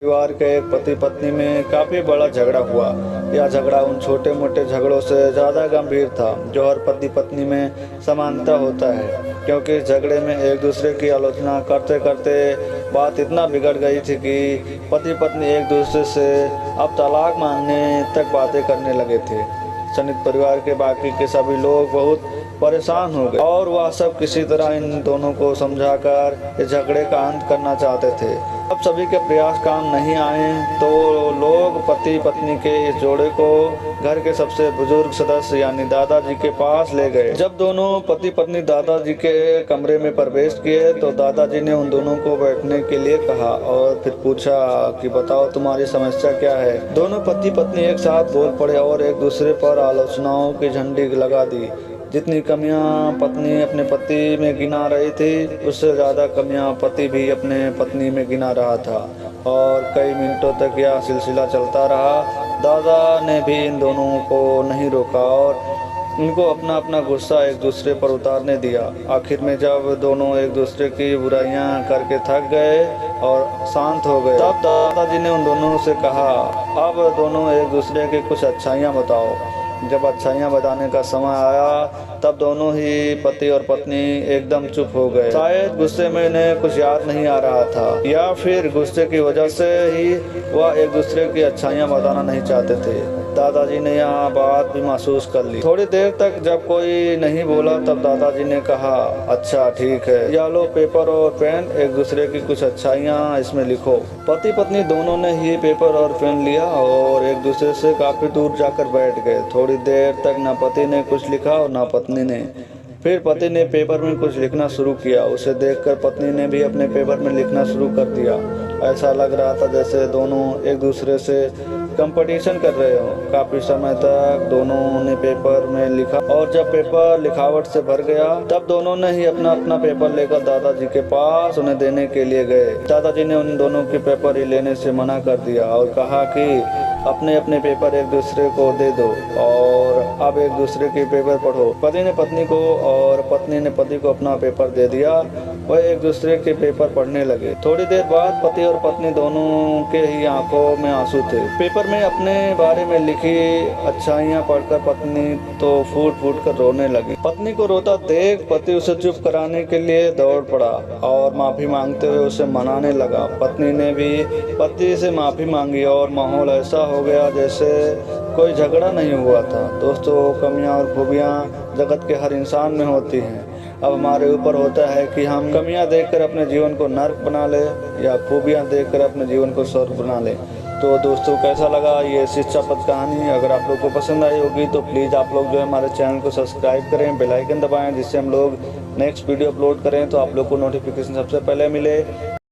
परिवार के एक पति पत्नी में काफ़ी बड़ा झगड़ा हुआ। यह झगड़ा उन छोटे मोटे झगड़ों से ज़्यादा गंभीर था जो हर पति पत्नी में समानता होता है, क्योंकि इस झगड़े में एक दूसरे की आलोचना करते करते बात इतना बिगड़ गई थी कि पति पत्नी एक दूसरे से अब तलाक मांगने तक बातें करने लगे थे। संयुक्त परिवार के बाकी के सभी लोग बहुत परेशान हो गए और वह सब किसी तरह इन दोनों को समझाकर इस झगड़े का अंत करना चाहते थे। अब सभी के प्रयास काम नहीं आए तो लोग पति पत्नी के इस जोड़े को घर के सबसे बुजुर्ग सदस्य यानी दादाजी के पास ले गए। जब दोनों पति पत्नी दादाजी के कमरे में प्रवेश किए तो दादाजी ने उन दोनों को बैठने के लिए कहा और फिर पूछा कि बताओ तुम्हारी समस्या क्या है। दोनों पति पत्नी एक साथ बोल पड़े और एक दूसरे पर आलोचनाओं की झंडी लगा दी। जितनी कमियां पत्नी अपने पति में गिना रही थी, उससे ज़्यादा कमियां पति भी अपने पत्नी में गिना रहा था और कई मिनटों तक यह सिलसिला चलता रहा। दादा ने भी इन दोनों को नहीं रोका और इनको अपना अपना गुस्सा एक दूसरे पर उतारने दिया। आखिर में जब दोनों एक दूसरे की बुराइयां करके थक गए और शांत हो गए, तब दादाजी ने उन दोनों से कहा, अब दोनों एक दूसरे की कुछ अच्छाइयाँ बताओ। जब अच्छाइयाँ बताने का समय आया तब दोनों ही पति और पत्नी एकदम चुप हो गए। शायद गुस्से में इन्हें कुछ याद नहीं आ रहा था या फिर गुस्से की वजह से ही वह एक दूसरे की अच्छाइयाँ बताना नहीं चाहते थे। दादाजी ने यह बात भी महसूस कर ली। थोड़ी देर तक जब कोई नहीं बोला तब दादाजी ने कहा, अच्छा ठीक है, या लो पेपर और पेन, एक दूसरे की कुछ अच्छाइयाँ इसमें लिखो। पति पत्नी दोनों ने ही पेपर और पेन लिया और एक दूसरे से काफी दूर जाकर बैठ गए। थोड़ी देर तक न पति ने कुछ लिखा और न पत्नी ने। फिर पति ने पेपर में कुछ लिखना शुरू किया। उसे देखकर पत्नी ने भी अपने पेपर में लिखना शुरू कर दिया। ऐसा लग रहा था जैसे दोनों एक दूसरे से कंपटीशन कर रहे हो। काफी समय तक दोनों ने पेपर में लिखा और जब पेपर लिखावट से भर गया तब दोनों ने ही अपना अपना पेपर लेकर दादाजी के पास उन्हें देने के लिए गए। दादाजी ने उन दोनों के पेपर ही लेने से मना कर दिया और कहा कि अपने अपने पेपर एक दूसरे को दे दो और अब एक दूसरे के पेपर पढ़ो। पति ने पत्नी को और पत्नी ने पति को अपना पेपर दे दिया। वह एक दूसरे के पेपर पढ़ने लगे। थोड़ी देर बाद पति और पत्नी दोनों के ही आंखों में आंसू थे। पेपर में अपने बारे में लिखी अच्छाइयाँ पढ़कर पत्नी तो फूट फूट कर रोने लगी। पत्नी को रोता देख पति उसे चुप कराने के लिए दौड़ पड़ा और माफी मांगते हुए उसे मनाने लगा। पत्नी ने भी पति से माफी मांगी और माहौल ऐसा हो गया जैसे कोई झगड़ा नहीं हुआ था। दोस्तों, कमियां और खूबियां जगत के हर इंसान में होती हैं। अब हमारे ऊपर होता है कि हम कमियां देखकर अपने जीवन को नर्क बना ले या खूबियां देखकर अपने जीवन को स्वर्ग बना ले। तो दोस्तों, कैसा लगा ये शिक्षाप्रद कहानी? अगर आप लोग को पसंद आई होगी तो प्लीज़ आप लोग जो है हमारे चैनल को सब्सक्राइब करें, बेल आइकन दबाएं, जिससे हम लोग नेक्स्ट वीडियो अपलोड करें तो आप लोग को नोटिफिकेशन सबसे पहले मिले।